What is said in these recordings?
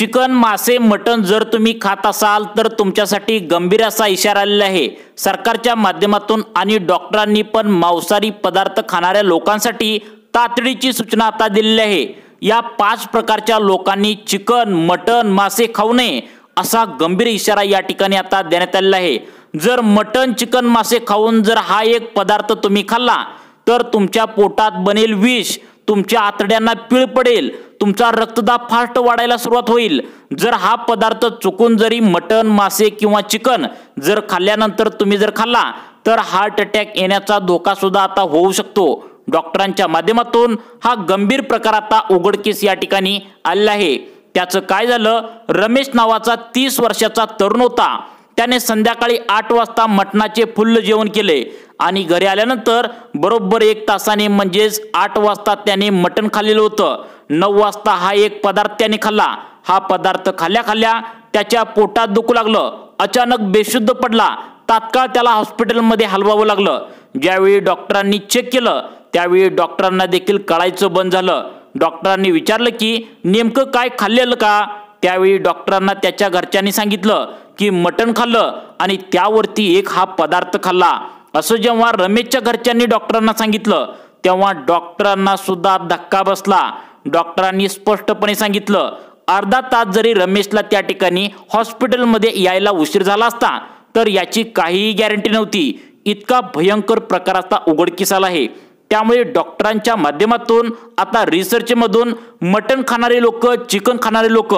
Chicken, मासे, मटण जर तुम्ही खात असाल तर तुमच्यासाठी गंभीर असा इशारा आलेला आहे सरकारच्या माध्यमातून आणि डॉक्टरांनी पण मांसाहारी पदार्थ खाणाऱ्या लोकांसाठी तातडीची सूचना आता दिलेली आहे। या 5 प्रकारच्या लोकांनी चिकन, मटण, मासे खाऊ नये असा गंभीर इशारा या ठिकाणी आता देण्यात आलेला आहे। जर मटण, चिकन, मासे खाऊन जर हा एक पदार्थ तुम्ही खाल्ला तर तुमच्या पोटात बनेल विष, तुमच्या आतड्यांना पीळ पडेल, तुमचा रक्तदाब फास्ट वाढायला सुरुवात होईल। जर हा पदार्थ चुकून जरी मटण, मासे किंवा चिकन जर खाल्ल्यानंतर तुम्ही जर खाल्ला तर हार्ट अटॅक येण्याचा धोका सुद्धा आता होऊ शकतो। डॉक्टरांच्या माध्यमातून हा गंभीर प्रकार आता उघडकीस या ठिकाणी आलेला आहे। त्याचं काय झालं, रमेश नावाचा 30 वर्षाचा तरुण होता। त्याने संध्याकाळी 8 वाजता मटणाचे फुल्ल जेवण केले आणि घरी आल्यानंतर बरोबर 1 तासाने म्हणजेच 8 वाजता त्याने मटण खाल्लेलं होतं। 9 वाजता हा एक पदार्थ त्याने खाल्ला। हा पदार्थ खाल्ल्या खाल्ल्या त्याच्या पोटात दुखू लागलं, अचानक बेशुद्ध पडला। तात्काळ त्याला हॉस्पिटलमध्ये हलवावं लागलं। ज्यावेळी डॉक्टरांनी चेक केलं त्यावेळी डॉक्टरांना देखील कळायचं बंद झालं। डॉक्टरांनी विचारलं की नेमकं काय खाल्लेलं का? त्यावेळी डॉक्टरांना त्याच्या घरच्यांनी सांगितलं की मटण खाल्लं आणि त्यावरती एक हा पदार्थ खाल्ला। असं जेव्हा रमेशच्या घरच्यांनी डॉक्टरांना सांगितलं तेव्हा डॉक्टरांना सुद्धा धक्का बसला। डॉक्टरांनी स्पष्टपणे सांगितलं अर्धा तास जरी रमेशला त्या ठिकाणी हॉस्पिटलमध्ये यायला उशीर झाला असता तर याची काहीही गॅरंटी नव्हती। इतका भयंकर प्रकार आता उघडकीस आला आहे। त्यामुळे डॉक्टरांच्या माध्यमातून आता रिसर्चमधून मटण खाणारे लोक, चिकन खाणारे लोक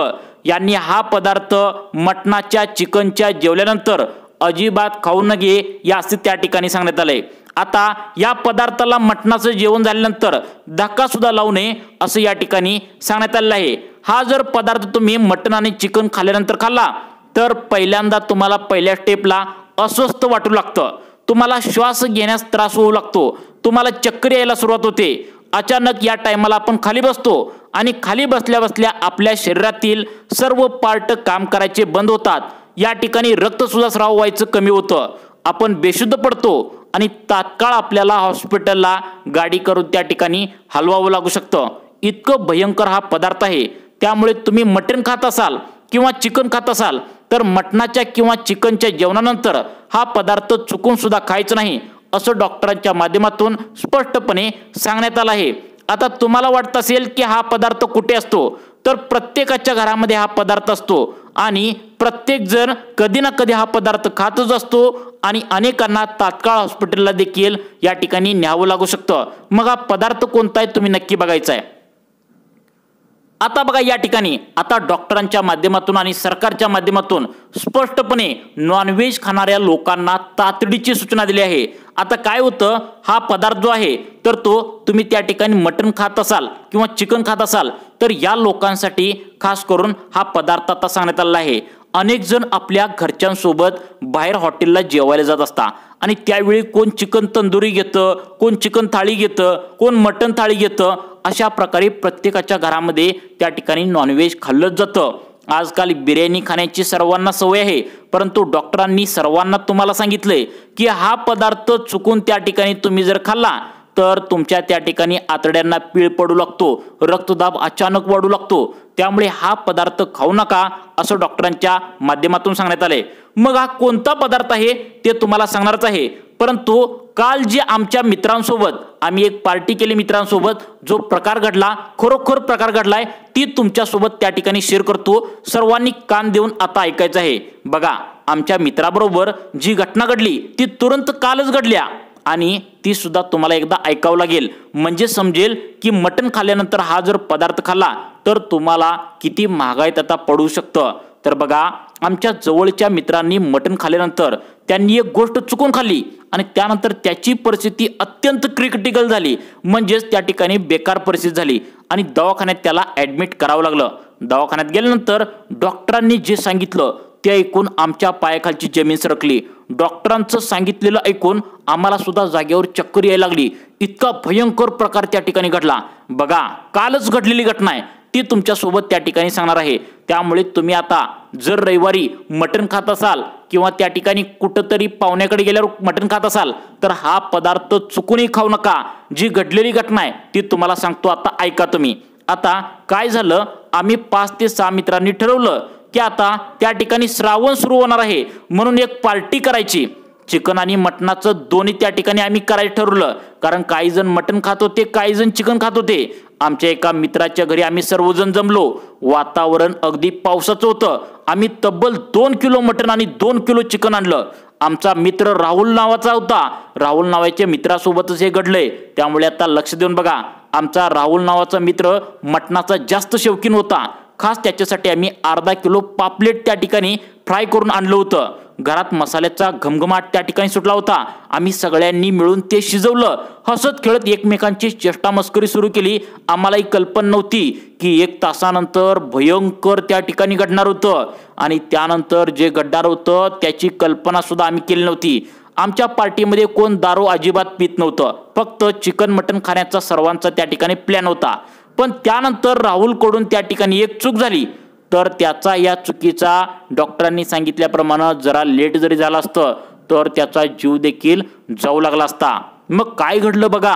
यांनी हा पदार्थ मटणाच्या, चिकनच्या जेवल्यानंतर अजिबात खाऊ नये या असे त्या ठिकाणी सांगण्यात आले। आता या पदार्थाला मटणाचं जेवण झाल्यानंतर धक्का सुद्धा लावू नये असं या ठिकाणी सांगण्यात आलेलं आहे। हा जर पदार्थ तुम्ही मटण आणि चिकन खाल्ल्यानंतर खाल्ला तर पहिल्यांदा तुम्हाला पहिल्या स्टेपला अस्वस्थ वाटू लागतं, तुम्हाला श्वास घेण्यास त्रास होऊ लागतो, तुम्हाला चक्कर यायला सुरुवात होते। अचानक या टायमाला आपण खाली बसतो आणि खाली बसल्या बसल्या आपल्या शरीरातील सर्व पार्ट काम करायचे बंद होतात। या ठिकाणी रक्त सुद्धा स्राव व्हायचं कमी होतं, आपण बेशुद्ध पडतो आणि तात्काळ आपल्याला हॉस्पिटलला गाडी करून त्या ठिकाणी हलवावं लागू शकतं। इतकं भयंकर हा पदार्थ आहे। त्यामुळे तुम्ही मटण खात असाल किंवा चिकन खात असाल तर मटणाच्या किंवा चिकनच्या जेवणानंतर हा पदार्थ चुकून सुद्धा खायचं नाही असं डॉक्टरांच्या माध्यमातून स्पष्टपणे सांगण्यात आलं आहे। आता तुम्हाला वाटत असेल की हा पदार्थ कुठे असतो, तर प्रत्येकाच्या घरामध्ये हा पदार्थ असतो आणि प्रत्येक जण कधी ना कधी हा पदार्थ खातच असतो आणि अनेकांना तात्काळ हॉस्पिटलला देखील या ठिकाणी न्यावं लागू शकतं। मग हा पदार्थ कोणता आहे तुम्ही नक्की बघायचा आहे। आता बघा या ठिकाणी आता डॉक्टरांच्या माध्यमातून आणि सरकारच्या माध्यमातून स्पष्टपणे नॉनव्हेज खाणाऱ्या लोकांना तातडीची सूचना दिली आहे। आता काय होतं, हा पदार्थ जो आहे तर तो तुम्ही त्या ठिकाणी मटण खात असाल किंवा चिकन खात असाल तर या लोकांसाठी खास करून हा पदार्थ आता सांगण्यात आलेला आहे। अनेक जण आपल्या घरच्यांसोबत बाहेर हॉटेलला जेवायला जात असतात आणि त्यावेळी कोण चिकन तंदुरी घेतं, कोण चिकन थाळी घेतं, कोण मटण थाळी घेतं। अशा प्रकारे प्रत्येकाच्या घरामध्ये त्या ठिकाणी नॉनव्हेज खाल्लंच जातं। आजकाल बिर्याणी खाण्याची सर्वांना सवय आहे, परंतु डॉक्टरांनी सर्वांना तुम्हाला सांगितले की हा पदार्थ चुकून त्या ठिकाणी तुम्ही जर खाल्ला तर तुमच्या त्या ठिकाणी आतड्यांना पीळ पडू लागतो, रक्तदाब अचानक वाढू लागतो। त्यामुळे हा पदार्थ खाऊ नका असं डॉक्टरांच्या माध्यमातून सांगण्यात आले। मग हा कोणता पदार्थ आहे ते तुम्हाला सांगणारच आहे, परंतु काल जे आमच्या मित्रांसोबत आम्ही एक पार्टी केली, मित्रांसोबत जो प्रकार घडला, खरोखर प्रकार घडलाय, ती तुमच्यासोबत त्या ठिकाणी शेअर करतो। सर्वांनी कान देऊन आता ऐकायचं आहे। बघा, आमच्या मित्राबरोबर जी घटना घडली ती तुरंत कालच घडल्या आणि ती सुद्धा तुम्हाला एकदा ऐकावं लागेल, म्हणजे समजेल की मटण खाल्ल्यानंतर हा जर पदार्थ खाल्ला तर तुम्हाला किती महागाईत आता पडू शकतं। तर बघा, आमच्या जवळच्या मित्रांनी मटण खाल्ल्यानंतर त्यांनी एक गोष्ट चुकून खाल्ली आणि त्यानंतर त्याची परिस्थिती अत्यंत क्रिटिकल झाली, म्हणजेच त्या ठिकाणी बेकार परिस्थिती झाली आणि दवाखान्यात त्याला ॲडमिट करावं लागलं। दवाखान्यात गेल्यानंतर डॉक्टरांनी जे सांगितलं ते ऐकून आमच्या पायाखालची जमीन सरकली। डॉक्टरांचं सांगितलेलं ऐकून आम्हाला सुद्धा जागेवर चक्कर यायला लागली। इतका भयंकर प्रकार त्या ठिकाणी घडला। बघा, कालच घडलेली घटना आहे, ती तुमच्यासोबत त्या ठिकाणी सांगणार आहे। त्यामुळे तुम्ही आता जर रविवारी मटण खात असाल किंवा त्या ठिकाणी कुठंतरी पाहुण्याकडे गेल्यावर मटण खात असाल तर हा पदार्थ चुकूनही खाऊ नका। जी घडलेली घटना आहे ती तुम्हाला सांगतो, आता ऐका तुम्ही। आता काय झालं, आम्ही 5 ते 6 मित्रांनी ठरवलं की आता त्या ठिकाणी श्रावण सुरू होणार आहे म्हणून एक पार्टी करायची। चिकन आणि मटणाचं दोन्ही त्या ठिकाणी आम्ही करायचं ठरवलं, कारण काही जण मटण खात होते, काही जण चिकन खात होते। आमच्या एका मित्राच्या घरी आम्ही सर्वजण जमलो। वातावरण अगदी पावसाचं होतं। आम्ही तब्बल 2 किलो मटण आणि 2 किलो चिकन आणलं। आमचा मित्र राहुल नावाचा होता। राहुल नावाच्या मित्रासोबतच हे घडलंय, त्यामुळे आता लक्ष देऊन बघा। आमचा राहुल नावाचा मित्र मटणाचा जास्त शौकीन होता। खास त्याच्यासाठी आम्ही अर्धा किलो पापलेट त्या ठिकाणी फ्राय करून आणलं होतं। घरात मसाल्याचा घमघमाट त्या ठिकाणी सुटला होता। आम्ही सगळ्यांनी मिळून ते शिजवलं। हसत खेळत एकमेकांची चेष्टा मस्करी सुरू केली। आम्हालाही कल्पना नव्हती की 1 तासानंतर भयंकर त्या ठिकाणी घडणार होतं, आणि त्यानंतर जे घडणार होतं त्याची कल्पना सुद्धा आम्ही केली नव्हती। आमच्या पार्टीमध्ये कोण दारू अजिबात पित नव्हतं, फक्त चिकन मटण खाण्याचा सर्वांचा त्या ठिकाणी प्लॅन होता। पण त्यानंतर राहुलकडून त्या ठिकाणी एक चूक झाली, तर त्याचा या चुकीचा डॉक्टरांनी सांगितल्याप्रमाणे जरा लेट जरी झाला असतं तर त्याचा जीव देखील जाऊ लागला असता। मग काय घडलं बघा।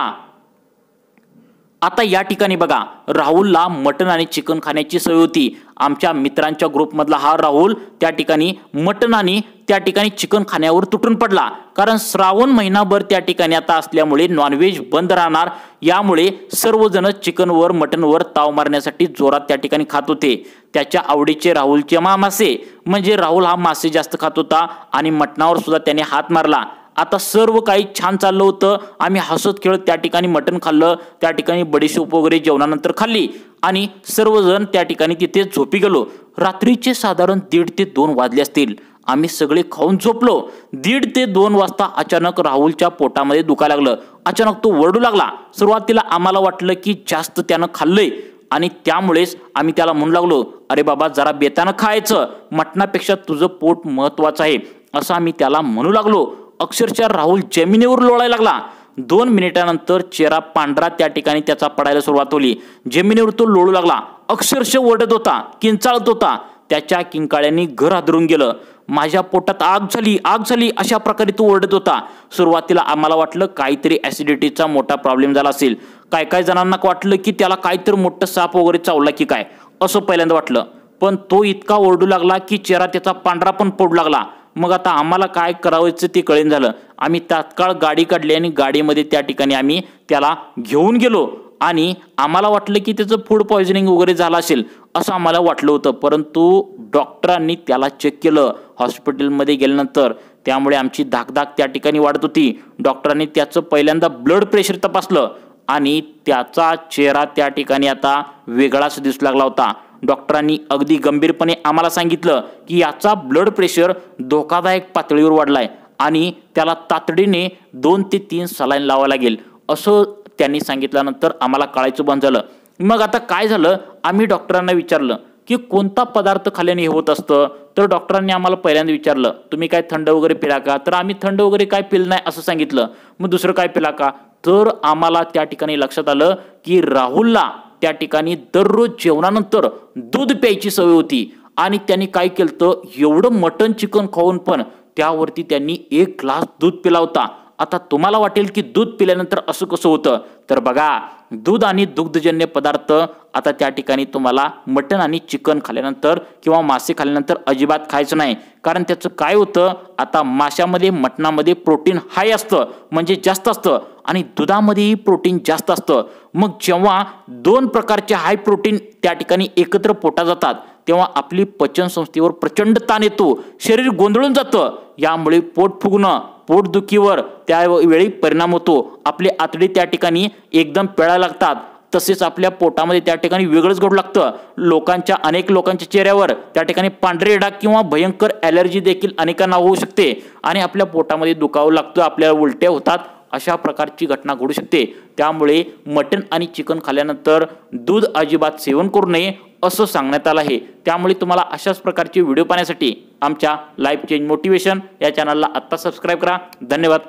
आता या ठिकाणी बघा, राहुलला मटण आणि चिकन खाण्याची सवय होती। आमच्या मित्रांच्या ग्रुपमधला हा राहुल त्या ठिकाणी मटण आणि त्या ठिकाणी चिकन खाण्यावर तुटून पडला, कारण श्रावण महिनाभर त्या ठिकाणी आता असल्यामुळे नॉनव्हेज बंद राहणार, यामुळे सर्वजण चिकनवर मटणवर ताव मारण्यासाठी जोरात त्या ठिकाणी खात होते। त्याच्या आवडीचे राहुलचे मासे, म्हणजे राहुल हा मासे जास्त खात होता आणि मटणावर सुद्धा त्याने हात मारला। आता सर्व काही छान चाललं होतं। आम्ही हसत खेळत त्या ठिकाणी मटण खाल्लं, त्या ठिकाणी बडीशेप वगैरे जेवणानंतर खाल्ली आणि सर्वजण त्या ठिकाणी तिथे झोपी गेलो। रात्रीचे साधारण 1:30 ते 2 वाजले असतील। आम्ही सगळे खाऊन झोपलो। 1:30 ते 2 वाजता अचानक राहुलच्या पोटामध्ये दुखायला लागलं। अचानक तो ओरडू लागला। सुरुवातीला आम्हाला वाटलं की जास्त त्यानं खाल्लंय, आणि त्यामुळेच आम्ही त्याला म्हणू लागलो, अरे बाबा जरा बेतानं खायचं, मटणापेक्षा तुझं पोट महत्वाचं आहे, असं आम्ही त्याला म्हणू लागलो। अक्षरशः राहुल जमिनीवर लोळायला लागला। 2 मिनिटानंतर चेहरा पांढरा त्या ठिकाणी त्याचा पडायला सुरुवात होली। जमिनीवर तो लोळू लागला, अक्षरशः ओरडत होता, किंचाळत होता। त्याच्या किंकाळ्यांनी घर हादरून गेलं। माझ्या पोटात आग झाली, आग झाली, अशा प्रकारे तो ओरडत होता। सुरुवातीला आम्हाला वाटलं काहीतरी ऍसिडिटीचा मोठा प्रॉब्लेम झाला असेल। काय जणांना वाटलं की त्याला काहीतरी मोठं साप वगैरे चावला की काय, असं पहिल्यांदा वाटलं। पण तो इतका ओरडू लागला की चेहरा त्याचा पांढरा पण पडू लागला। मग आता आम्हाला काय करायचं ते कळेन झालं। आम्ही तात्काळ गाडी काढली आणि गाडीमध्ये त्या ठिकाणी आम्ही त्याला घेऊन गेलो, आणि आम्हाला वाटलं की त्याचं फूड पॉइझनिंग वगैरे झालं असेल असं आम्हाला वाटलं होतं। परंतु डॉक्टरांनी त्याला चेक केलं हॉस्पिटलमध्ये गेल्यानंतर, त्यामुळे आमची धाकधाक त्या ठिकाणी वाढत होती। डॉक्टरांनी त्याचं पहिल्यांदा ब्लड प्रेशर तपासलं आणि त्याचा चेहरा त्या ठिकाणी आता वेगळाच दिसू लागला होता। डॉक्टरांनी अगदी गंभीरपणे आम्हाला सांगितलं की याचा ब्लड प्रेशर धोकादायक पातळीवर वाढलाय आणि त्याला तातडीने 2 ते 3 सलाईन लावावं लागेल, असं त्यांनी सांगितल्यानंतर आम्हाला कळायचं बंद झालं। मग आता काय झालं, आम्ही डॉक्टरांना विचारलं की कोणता पदार्थ खाल्ल्याने हे होत असतं, तर डॉक्टरांनी आम्हाला पहिल्यांदा विचारलं तुम्ही काय थंड वगैरे पिला का, तर आम्ही थंड वगैरे काय पिलं नाही असं सांगितलं। मग दुसरं काय पिला का, तर आम्हाला त्या ठिकाणी लक्षात आलं की राहुलला त्या ठिकाणी दररोज जेवणानंतर दूध प्यायची सवय होती, आणि त्यांनी काय केलं, एवढं मटण चिकन खाऊन पण त्यावरती त्यांनी 1 ग्लास दूध पिला होता। आता तुम्हाला वाटेल की दूध पिल्यानंतर असं कसं होतं, तर बघा दूध आणि दुग्धजन्य पदार्थ आता त्या ठिकाणी तुम्हाला मटण आणि चिकन खाल्ल्यानंतर किंवा मासे खाल्ल्यानंतर अजिबात खायचं नाही, कारण त्याचं काय होतं, आता माशामध्ये मटणामध्ये प्रोटीन हाय असतं, म्हणजे जास्त असतं, आणि दुधामध्येही प्रोटीन जास्त असतं। मग जेव्हा 2 प्रकारचे हाय प्रोटीन त्या ठिकाणी एकत्र पोटात जातात तेव्हा आपली पचन संस्थेवर प्रचंड ताण येतो, शरीर गोंधळून जातं। यामुळे पोट फुगणं, पोटदुखीवर त्यावेळी परिणाम होतो। आपली आतडी त्या ठिकाणी एकदम पिळायला लागतात, तसेच आपल्या पोटामध्ये त्या ठिकाणी वेगळंच घडू लागतं। अनेक लोकांच्या चेहऱ्यावर त्या ठिकाणी पांढरे डाग किंवा भयंकर ॲलर्जी देखील अनेकांना होऊ शकते, आणि आपल्या पोटामध्ये दुखावं लागतं, आपल्याला उलट्या होतात, अशा प्रकारची घटना घडू शकते। त्यामुळे मटण आणि चिकन खाल्ल्यानंतर दूध अजिबात सेवन करू नये असं सांगण्यात आलं आहे। त्यामुळे तुम्हाला अशाच प्रकारचे व्हिडिओ पाहण्यासाठी आमच्या लाईफ चेंज मोटिवेशन या चॅनलला आत्ता सबस्क्राईब करा। धन्यवाद।